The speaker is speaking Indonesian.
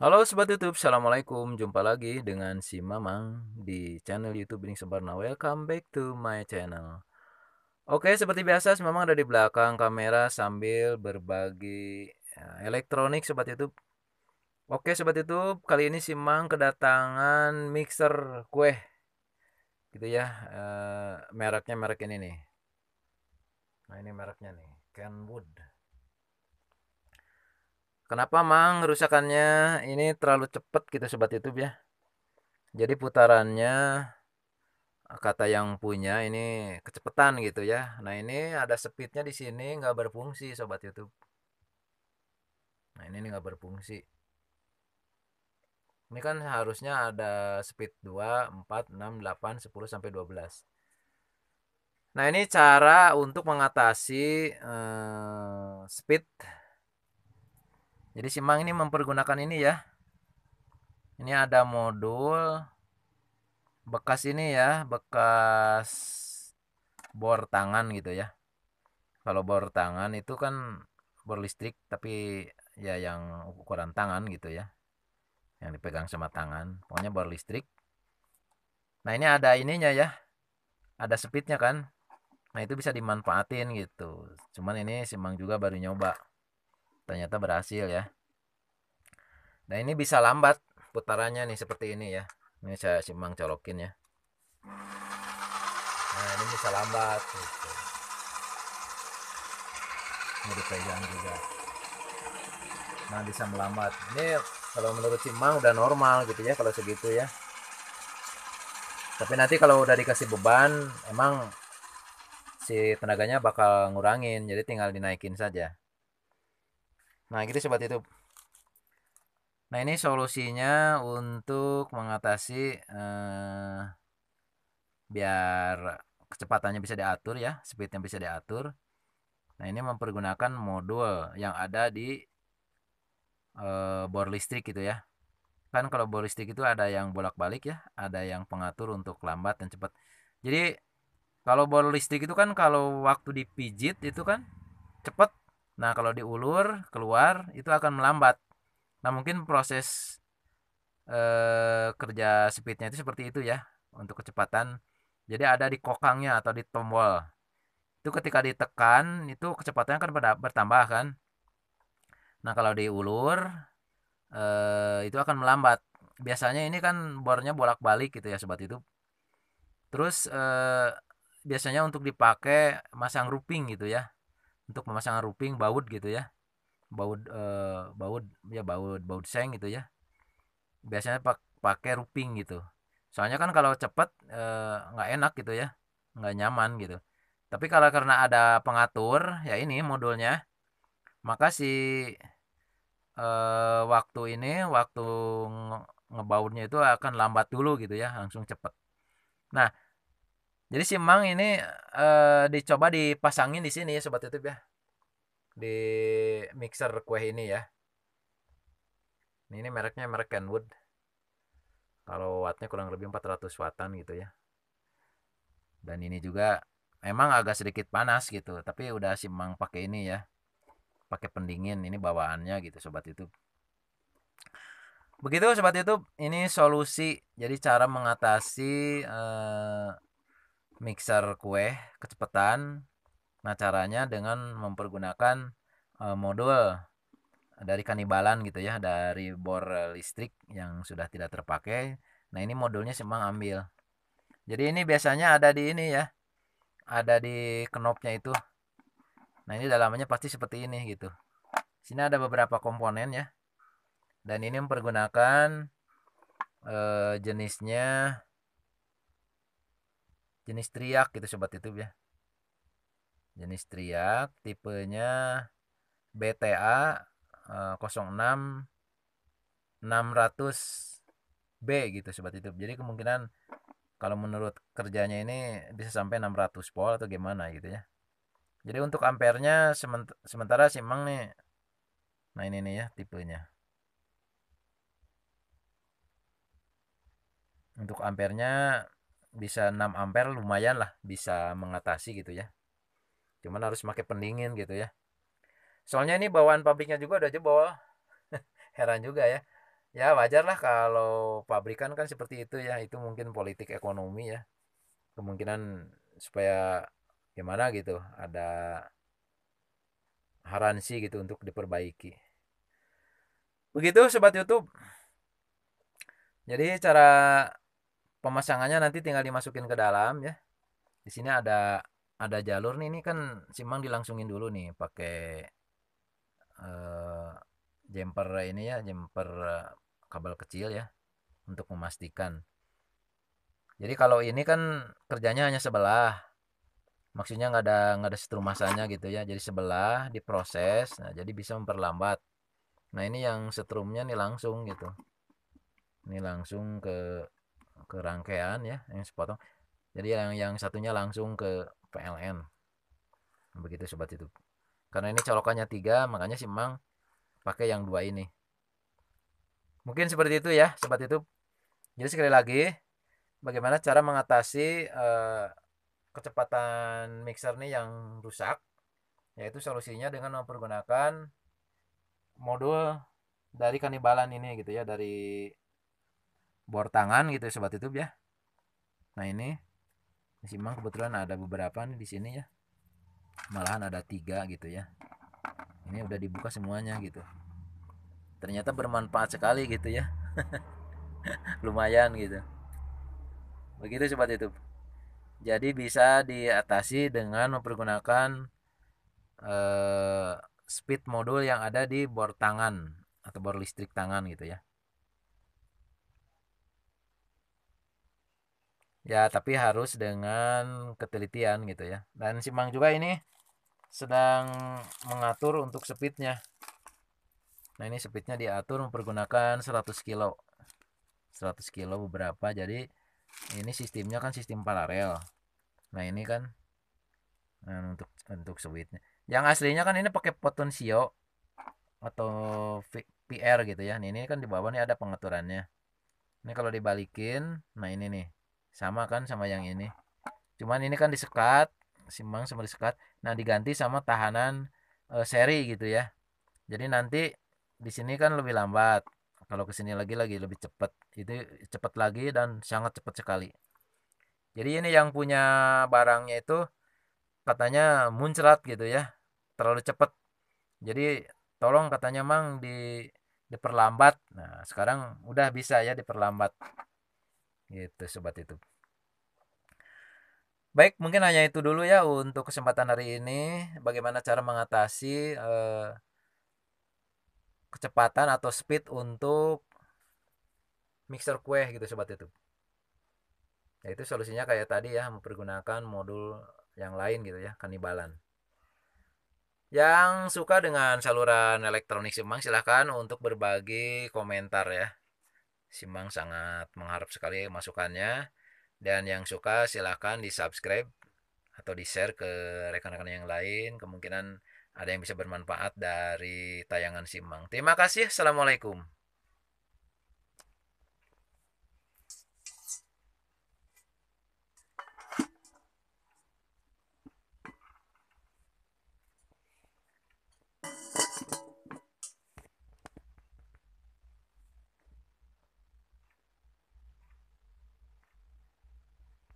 Halo Sobat YouTube, Assalamualaikum. Jumpa lagi dengan si Mamang di channel YouTube Bening Sebarna. Welcome back to my channel. Oke, seperti biasa, si Mamang ada di belakang kamera sambil berbagi elektronik Sobat YouTube. Oke, Sobat YouTube, kali ini si Mang kedatangan mixer kue, gitu ya. Mereknya merek ini nih. Nah, ini mereknya nih, Kenwood. Kenapa Mang kerusakannya ini terlalu cepet gitu Sobat YouTube ya? Jadi putarannya kata yang punya ini kecepatan gitu ya. Nah ini ada speednya di sini nggak berfungsi sobat YouTube. Nah ini nggak berfungsi. Ini kan harusnya ada speed 2, 4, 6, 8, 10 sampai 12. Nah ini cara untuk mengatasi speed. Jadi si Mang ini mempergunakan ini ya. Ini ada modul bekas ini ya, bekas bor tangan gitu ya. Kalau bor tangan itu kan bor listrik tapi ya yang ukuran tangan gitu ya, yang dipegang sama tangan, pokoknya bor listrik. Nah ini ada ininya ya, ada speednya kan. Nah itu bisa dimanfaatin gitu. Cuman ini Simang juga baru nyoba, ternyata berhasil ya. Nah ini bisa lambat putarannya nih seperti ini ya. Ini saya Simang colokin ya. Nah ini bisa lambat gitu. Ini dipegang juga. Nah bisa melambat. Ini kalau menurut Simang udah normal gitu ya kalau segitu ya. Tapi nanti kalau udah dikasih beban, emang si tenaganya bakal ngurangin, jadi tinggal dinaikin saja. Nah gitu sobat YouTube. Nah ini solusinya untuk mengatasi biar kecepatannya bisa diatur ya, speednya bisa diatur. Nah ini mempergunakan modul yang ada di bor listrik gitu ya. Kan kalau bor listrik itu ada yang bolak-balik ya, ada yang pengatur untuk lambat dan cepat. Jadi kalau bor listrik itu kan kalau waktu dipijit itu kan cepet. Nah kalau diulur keluar itu akan melambat. Nah mungkin proses kerja speednya itu seperti itu ya untuk kecepatan. Jadi ada di kokangnya atau di tombol. Itu ketika ditekan itu kecepatannya kan bertambah kan. Nah kalau diulur itu akan melambat. Biasanya ini kan bornya bolak-balik gitu ya sobat itu. Terus biasanya untuk dipakai masang roofing gitu ya. Untuk pemasangan roofing baut gitu ya. Baut ya baut seng gitu ya, biasanya pakai roofing gitu. Soalnya kan kalau cepet nggak enak gitu ya, nggak nyaman gitu. Tapi kalau karena ada pengatur ya ini modulnya, maka si waktu ngebautnya itu akan lambat dulu gitu ya, langsung cepet. Nah jadi si Mang ini dicoba dipasangin di sini ya sobat YouTube ya, di mixer kue ini ya. Ini mereknya merek Kenwood. Kalau wattnya kurang lebih 400 wattan gitu ya. Dan ini juga emang agak sedikit panas gitu, tapi udah simang pakai ini ya, pakai pendingin ini bawaannya gitu sobat YouTube. Begitu sobat YouTube, ini solusi jadi cara mengatasi mixer kue kecepatan. Nah caranya dengan mempergunakan modul dari kanibalan gitu ya, dari bor listrik yang sudah tidak terpakai. Nah ini modulnya simang ambil. Jadi ini biasanya ada di ini ya, ada di knopnya itu. Nah ini dalamannya pasti seperti ini gitu. Sini ada beberapa komponen ya. Dan ini mempergunakan jenisnya jenis triak gitu sobat YouTube ya. Jenis triak tipenya BTA 06 600 B gitu sobat YouTube. Jadi kemungkinan kalau menurut kerjanya ini bisa sampai 600 volt atau gimana gitu ya. Jadi untuk ampernya sementara sih emang nih. Nah ini nih ya tipenya. Untuk ampernya bisa 6 ampere lumayan lah, bisa mengatasi gitu ya. Cuman harus pakai pendingin gitu ya. Soalnya ini bawaan pabriknya juga udah jebol. Heran juga ya. Ya wajar lah kalau pabrikan kan seperti itu ya, itu mungkin politik ekonomi ya, kemungkinan supaya gimana gitu, ada garansi gitu untuk diperbaiki. Begitu sobat YouTube. Jadi cara pemasangannya nanti tinggal dimasukin ke dalam ya. Di sini ada jalur nih, ini kan simang dilangsungin dulu nih pakai eh, jumper ini ya, jumper kabel kecil ya untuk memastikan. Jadi kalau ini kan kerjanya hanya sebelah, maksudnya nggak ada setrumasannya gitu ya. Jadi sebelah diproses, nah jadi bisa memperlambat. Nah ini yang setrumnya nih langsung gitu, ini langsung ke rangkaian ya yang sepotong. Jadi yang satunya langsung ke PLN. Begitu sobat itu. Karena ini colokannya 3, makanya si Mang pakai yang 2 ini. Mungkin seperti itu ya sobat itu. Jadi sekali lagi, bagaimana cara mengatasi kecepatan mixer nih yang rusak, yaitu solusinya dengan mempergunakan modul dari kanibalan ini gitu ya, dari bor tangan gitu ya, sobat YouTube ya. Nah ini Simang kebetulan ada beberapa nih di sini ya, malahan ada 3 gitu ya. Ini udah dibuka semuanya gitu. Ternyata bermanfaat sekali gitu ya, lumayan gitu. Begitu sobat YouTube. Jadi bisa diatasi dengan mempergunakan eh, speed modul yang ada di bor tangan atau bor listrik tangan gitu ya. Ya, tapi harus dengan ketelitian gitu ya. Dan Simang juga ini sedang mengatur untuk speednya. Nah, ini speednya diatur mempergunakan 100 kilo. 100 kilo beberapa. Jadi ini sistemnya kan sistem paralel. Nah, ini kan untuk speednya. Yang aslinya kan ini pakai potensio atau PR gitu ya. Ini kan di bawah nih ada pengaturannya. Ini kalau dibalikin, nah ini nih sama kan sama yang ini. Cuman ini kan disekat, simbang sama disekat. Nah diganti sama tahanan seri gitu ya. Jadi nanti di sini kan lebih lambat. Kalau ke sini lagi lebih cepat. Itu cepat lagi dan sangat cepat sekali. Jadi ini yang punya barangnya itu katanya muncrat gitu ya, terlalu cepat. Jadi tolong katanya Mang diperlambat. Nah sekarang udah bisa ya diperlambat gitu sobat itu. Baik, mungkin hanya itu dulu ya untuk kesempatan hari ini. Bagaimana cara mengatasi kecepatan atau speed untuk mixer kue gitu sobat itu. Yaitu solusinya kayak tadi ya, mempergunakan modul yang lain gitu ya, kanibalan. Yang suka dengan saluran elektronik Simang silahkan untuk berbagi komentar ya. Simang sangat mengharap sekali masukannya. Dan yang suka silahkan di subscribe atau di share ke rekan-rekan yang lain. Kemungkinan ada yang bisa bermanfaat dari tayangan Simang. Terima kasih. Assalamualaikum.